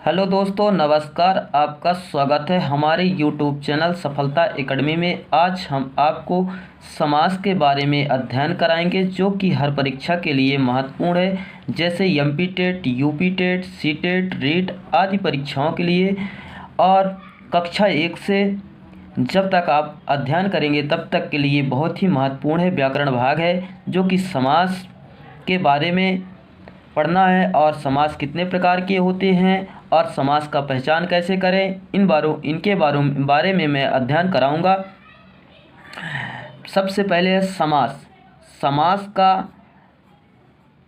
Hello दोस्तों, नमस्कार। आपका स्वागत है हमारे यूट्यूब चैनल सफलता एकेडमी में। आज हम आपको समास के बारे में अध्ययन कराएंगे जो कि हर परीक्षा के लिए महत्वपूर्ण है, जैसे MP TET, UP TET, C TET, REET आदि परीक्षाओं के लिए। और कक्षा 1 से जब तक आप अध्ययन करेंगे तब तक के लिए बहुत ही महत्वपूर्ण है। व्याकरण भाग है जो कि समास के बारे में पढ़ना है और समास कितने प्रकार के होते हैं और समास का पहचान कैसे करें, इनके बारे में मैं अध्ययन कराऊंगा। सबसे पहले है समास। समास का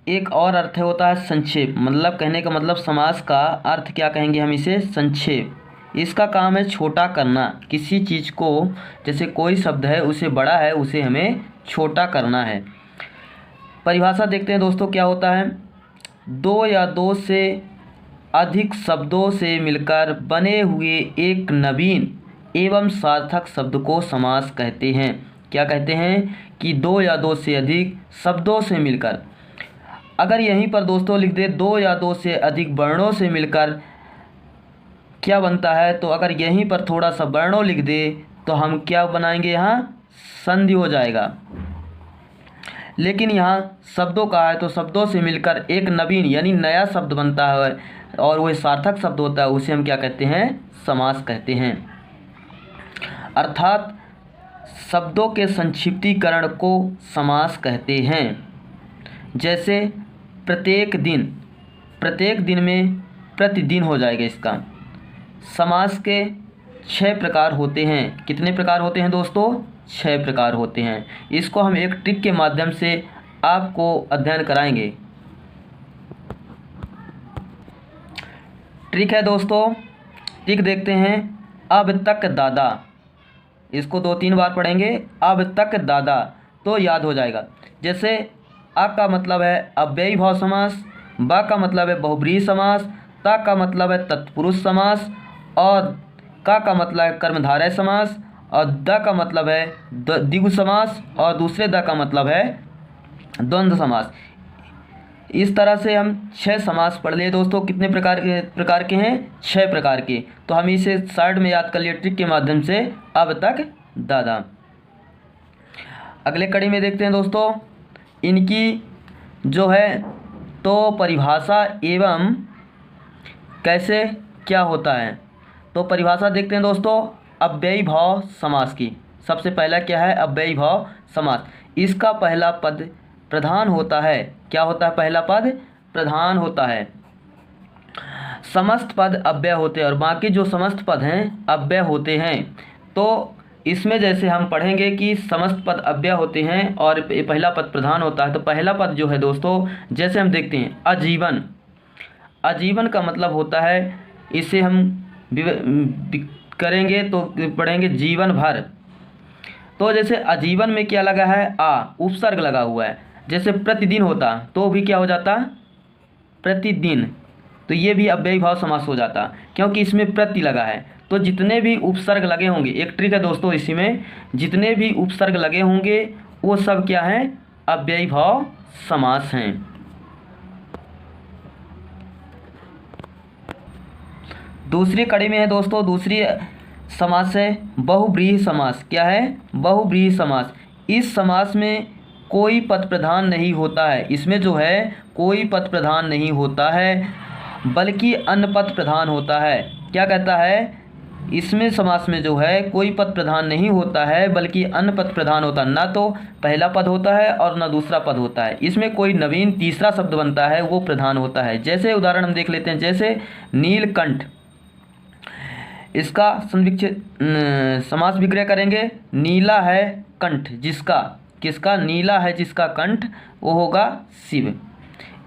एक और अर्थ होता है संक्षेप। मतलब कहने का मतलब समास का अर्थ क्या कहेंगे हम इसे? संक्षेप। इसका काम है छोटा करना किसी चीज़ को। जैसे कोई शब्द है उसे बड़ा है, उसे हमें छोटा करना है। परिभाषा देखते हैं दोस्तों क्या होता है। दो या दो से अधिक शब्दों से मिलकर बने हुए एक नवीन एवं सार्थक शब्द को समास कहते हैं। क्या कहते हैं? कि दो या दो से अधिक शब्दों से मिलकर। अगर यहीं पर दोस्तों लिख दे दो या दो से अधिक वर्णों से मिलकर क्या बनता है, तो अगर यहीं पर थोड़ा सा वर्णों लिख दे तो हम क्या बनाएंगे? यहाँ संधि हो जाएगा। लेकिन यहाँ शब्दों का है तो शब्दों से मिलकर एक नवीन यानी नया शब्द बनता है और वह सार्थक शब्द होता है, उसे हम क्या कहते हैं? समास कहते हैं। अर्थात शब्दों के संक्षिप्तीकरण को समास कहते हैं। जैसे प्रत्येक दिन में प्रतिदिन हो जाएगा इसका। समास के 6 प्रकार होते हैं। कितने प्रकार होते हैं दोस्तों? 6 प्रकार होते हैं। इसको हम एक ट्रिक के माध्यम से आपको अध्ययन कराएंगे। ट्रिक है दोस्तों, ट्रिक देखते हैं। अब तक दादा, इसको 2-3 बार पढ़ेंगे। अब तक दादा तो याद हो जाएगा। जैसे अ का मतलब है अव्ययी भाव समास, ब का मतलब है बहुब्रीहि समास, त का मतलब है तत्पुरुष समास, और क का मतलब है कर्मधारय समास, और द का मतलब है द्विगु समास, और दूसरे द का मतलब है द्वंद्व समास। इस तरह से हम 6 समास पढ़ लिए दोस्तों। कितने प्रकार के हैं? 6 प्रकार के। तो हम इसे शॉर्ट में याद कर लिए ट्रिक के माध्यम से। अब तक दादा। अगले कड़ी में देखते हैं दोस्तों इनकी जो है तो परिभाषा एवं कैसे क्या होता है। तो परिभाषा देखते हैं दोस्तों अव्ययी भाव समास की। सबसे पहला क्या है? अव्ययी भाव समास। इसका पहला पद प्रधान होता है। क्या होता है? पहला पद प्रधान होता है। समस्त पद अव्यय होते हैं और बाकी जो समस्त पद हैं अव्यय होते हैं। तो इसमें जैसे हम पढ़ेंगे कि समस्त पद अव्यय होते हैं और पहला पद प्रधान होता है। तो पहला पद जो है दोस्तों, जैसे हम देखते हैं आजीवन। आजीवन का मतलब होता है, इसे हम करेंगे तो पढ़ेंगे जीवन भर। तो जैसे आजीवन में क्या लगा है? आ, उपसर्ग लगा हुआ है। जैसे प्रतिदिन होता तो भी क्या हो जाता? प्रतिदिन। तो ये भी अव्ययी भाव समास हो जाता क्योंकि इसमें प्रति लगा है। तो जितने भी उपसर्ग लगे होंगे, एक ट्रिक है दोस्तों इसी में, जितने भी उपसर्ग लगे होंगे वो सब क्या हैं? अव्ययी भाव समास हैं। दूसरी कड़ी में है दोस्तों, दूसरी समास है बहुब्रीहि समास। क्या है? बहुब्रीहि समास। इस समास में कोई पद प्रधान नहीं होता है। इसमें जो है कोई पद प्रधान नहीं होता है बल्कि अन्य पद प्रधान होता है। क्या कहता है? इसमें समास में जो है कोई पद प्रधान नहीं होता है बल्कि अन्य पद प्रधान होता है। ना तो पहला पद होता है और ना दूसरा पद होता है। इसमें कोई नवीन तीसरा शब्द बनता है, वो प्रधान होता है। जैसे उदाहरण हम देख लेते हैं। जैसे नीलकंठ, इसका समास विग्रह करेंगे। नीला है कंठ जिसका, किसका? नीला है जिसका कंठ, वो होगा शिव।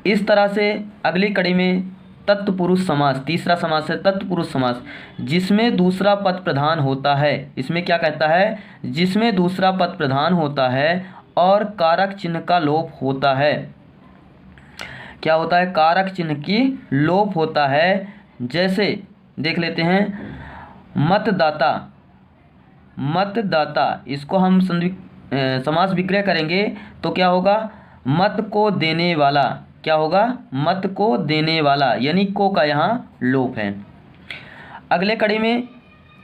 इस तरह से अगली कड़ी में तत्पुरुष समास। तीसरा समास है तत्पुरुष समास, जिसमें दूसरा पद प्रधान होता है। इसमें क्या कहता है? जिसमें दूसरा पद प्रधान होता है और कारक चिन्ह का लोप होता है। क्या होता है? कारक चिन्ह की लोप होता है। जैसे देख लेते हैं मतदाता। मतदाता, इसको हम समास विग्रह करेंगे तो क्या होगा? मत को देने वाला। क्या होगा, मत को देने वाला, यानी को का यहाँ लोप है। अगले कड़ी में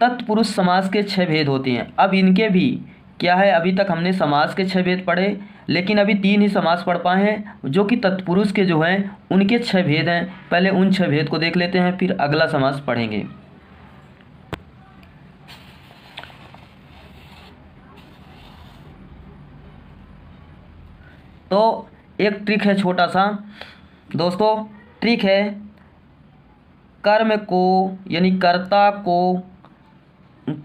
तत्पुरुष समास के 6 भेद होते हैं। अब इनके भी क्या है, अभी तक हमने समास के 6 भेद पढ़े, लेकिन अभी 3 ही समास पढ़ पाए हैं, जो कि तत्पुरुष के जो हैं उनके 6 भेद हैं। पहले उन 6 भेद को देख लेते हैं, फिर अगला समास पढ़ेंगे। तो एक ट्रिक है छोटा सा दोस्तों, ट्रिक है, कर्म को यानी कर्ता को,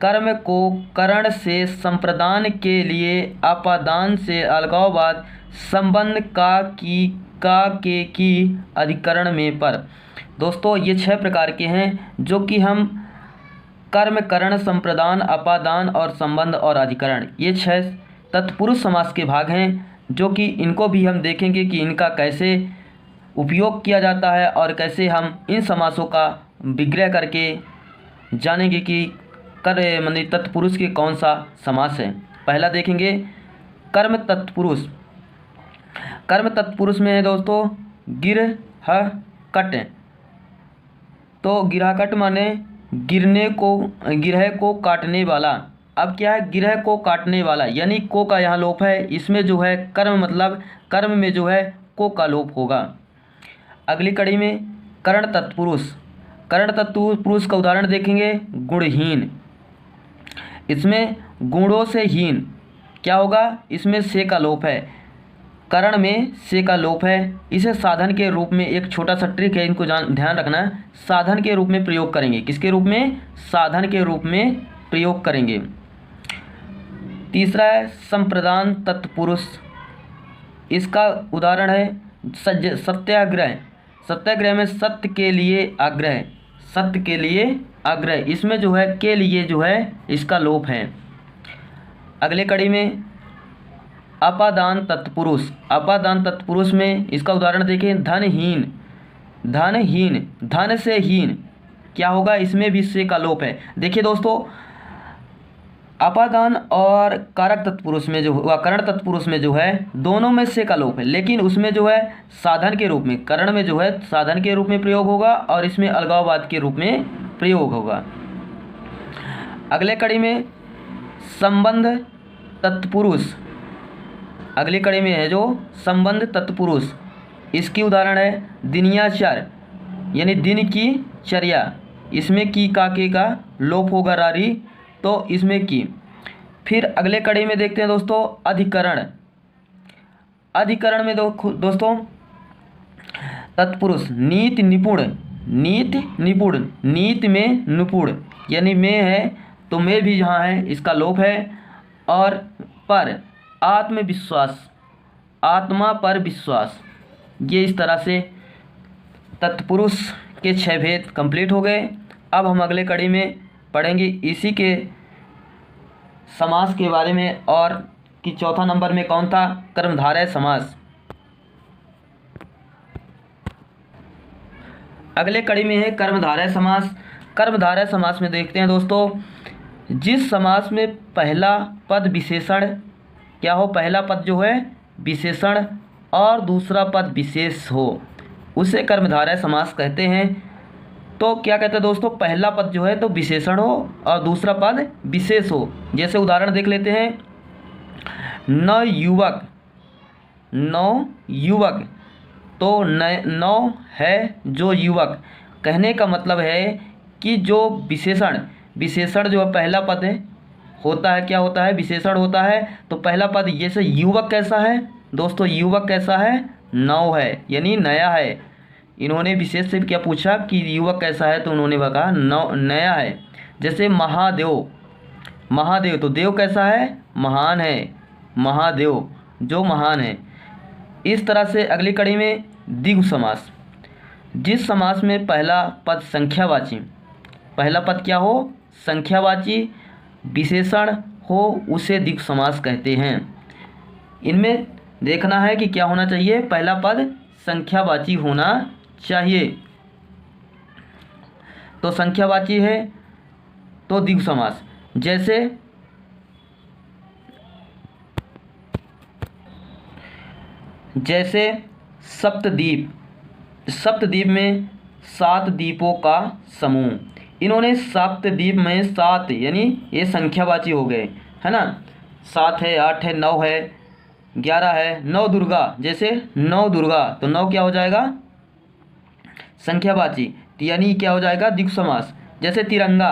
कर्म को करण से संप्रदान के लिए अपादान से अलगाववाद संबंध का के की अधिकरण में पर। दोस्तों ये 6 प्रकार के हैं, जो कि हम कर्म, करण, संप्रदान, अपादान और संबंध और अधिकरण, ये 6 तत्पुरुष समास के भाग हैं, जो कि इनको भी हम देखेंगे कि इनका कैसे उपयोग किया जाता है और कैसे हम इन समासों का विग्रह करके जानेंगे कि माने तत्पुरुष के कौन सा समास है। पहला देखेंगे कर्म तत्पुरुष। कर्म तत्पुरुष में है दोस्तों गिरह कट। तो गिरह कट माने गिरह को काटने वाला। अब क्या है, गिरह को काटने वाला, यानी को का यहाँ लोप है। इसमें जो है कर्म, मतलब कर्म में जो है को का लोप होगा। अगली कड़ी में करण तत्पुरुष। करण तत्पुरुष का उदाहरण देखेंगे गुणहीन। इसमें गुणों से हीन क्या होगा, इसमें से का लोप है, करण में से का लोप है। इसे साधन के रूप में, एक छोटा सा ट्रिक है, इनको ध्यान रखना, साधन के रूप में प्रयोग करेंगे। किसके रूप में, साधन के रूप में प्रयोग करेंगे। तीसरा है संप्रदान तत्पुरुष। इसका उदाहरण है सत्याग्रह। सत्याग्रह में सत्य के लिए आग्रह, सत्य के लिए आग्रह, इसमें जो है के लिए जो है इसका लोप है। अगले कड़ी में अपादान तत्पुरुष। अपादान तत्पुरुष में इसका उदाहरण देखें धनहीन। धनहीन, धन से हीन क्या होगा, इसमें भी से का लोप है। देखिए दोस्तों, अपादान और कारक तत्पुरुष में जो हुआ, करण तत्पुरुष में जो है दोनों में से का लोप है, लेकिन उसमें जो है साधन के रूप में, करण में जो है साधन के रूप में प्रयोग होगा और इसमें अलगाववाद के रूप में प्रयोग होगा। अगले कड़ी में संबंध तत्पुरुष। अगली कड़ी में है जो संबंध तत्पुरुष, इसकी उदाहरण है दिनयाचर, यानी दिन की चर्या। इसमें की का के का लोप होगा रारी, तो इसमें की। फिर अगले कड़ी में देखते हैं दोस्तों अधिकरण। अधिकरण में दोस्तों तत्पुरुष नीत निपुण। नीत निपुण, नीत में निपुण, यानी में है तो में भी जहाँ है इसका लोप है। और पर आत्मविश्वास, आत्मा पर विश्वास। ये इस तरह से तत्पुरुष के 6 भेद कंप्लीट हो गए। अब हम अगले कड़ी में पढ़ेंगे इसी के समास के बारे में, और कि चौथा नंबर में कौन था, कर्मधारय समास। अगले कड़ी में है कर्मधारय समास। कर्मधारय समास में देखते हैं दोस्तों, जिस समास में पहला पद विशेषण क्या हो, पहला पद जो है विशेषण और दूसरा पद विशेष हो, उसे कर्मधारय समास कहते हैं। तो क्या कहते हैं दोस्तों, पहला पद जो है तो विशेषण हो और दूसरा पद विशेष हो। जैसे उदाहरण देख लेते हैं, न युवक, नौ युवक, तो नौ है जो युवक, कहने का मतलब है कि जो विशेषण, विशेषण जो है पहला पद है होता है, क्या होता है, विशेषण होता है। तो पहला पद जैसे युवक कैसा है दोस्तों, युवक कैसा है, नौ है, यानी नया है। इन्होंने विशेष से क्या पूछा कि युवक कैसा है, तो उन्होंने कहा नया है। जैसे महादेव, महादेव तो देव कैसा है, महान है, महादेव जो महान है। इस तरह से अगली कड़ी में द्विगु समास। जिस समास में पहला पद संख्यावाची, पहला पद क्या हो, संख्यावाची विशेषण हो, उसे द्विगु समास कहते हैं। इनमें देखना है कि क्या होना चाहिए, पहला पद संख्यावाची होना चाहिए। तो संख्यावाची है तो द्विगु समास। जैसे सप्तद्वीप। सप्तद्वीप में 7 द्वीपों का समूह। इन्होंने सप्तद्वीप में 7 यानी ये संख्यावाची हो गए, है ना। 7 है, 8 है, 9 है, 11 है, 9 दुर्गा, जैसे 9 दुर्गा, तो 9 क्या हो जाएगा संख्यावाची, यानी क्या हो जाएगा द्विगु समास। जैसे तिरंगा,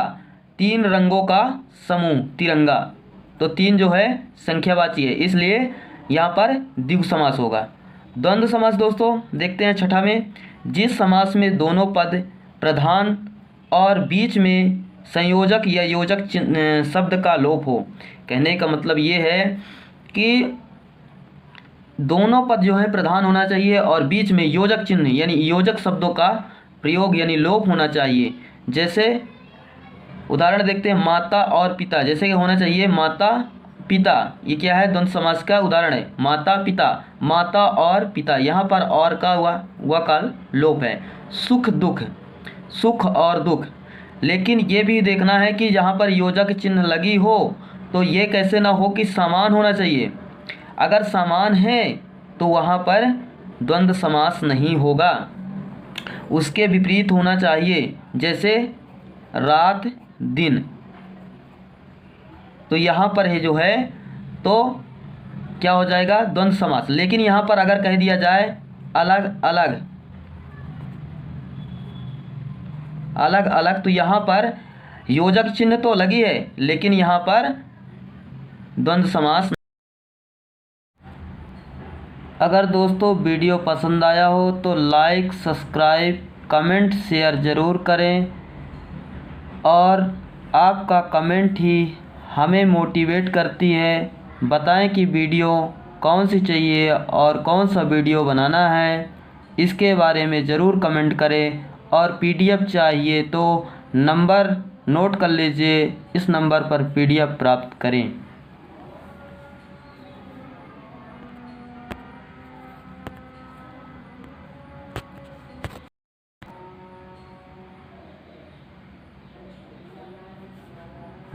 3 रंगों का समूह तिरंगा, तो 3 जो है संख्यावाची है, इसलिए यहाँ पर द्विगु समास होगा। द्वंद्व समास दोस्तों देखते हैं छठा में, जिस समास में दोनों पद प्रधान और बीच में संयोजक या योजक शब्द का लोप हो। कहने का मतलब ये है कि दोनों पद जो है प्रधान होना चाहिए और बीच में योजक चिन्ह यानी योजक शब्दों का प्रयोग यानी लोप होना चाहिए। जैसे उदाहरण देखते हैं, माता और पिता, जैसे कि होना चाहिए माता पिता, ये क्या है द्वंद्व समास का उदाहरण है, माता पिता, माता और पिता, यहाँ पर और का हुआ का लोप है। सुख दुख, सुख और दुख, लेकिन ये भी देखना है कि यहाँ पर योजक चिन्ह लगी हो तो ये कैसे ना हो कि समान होना चाहिए। अगर समान है तो वहाँ पर द्वंद्व समास नहीं होगा, उसके विपरीत होना चाहिए। जैसे रात दिन, तो यहाँ पर है जो है तो क्या हो जाएगा द्वंद्व समास। लेकिन यहाँ पर अगर कह दिया जाए अलग अलग, अलग अलग, तो यहाँ पर योजक चिन्ह तो लगी है लेकिन यहाँ पर द्वंद्व समास। अगर दोस्तों वीडियो पसंद आया हो तो लाइक, सब्सक्राइब, कमेंट, शेयर ज़रूर करें, और आपका कमेंट ही हमें मोटिवेट करती है। बताएं कि वीडियो कौन सी चाहिए और कौन सा वीडियो बनाना है, इसके बारे में ज़रूर कमेंट करें। और पीडीएफ चाहिए तो नंबर नोट कर लीजिए, इस नंबर पर पीडीएफ प्राप्त करें।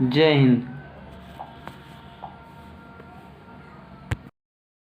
जय हिंद।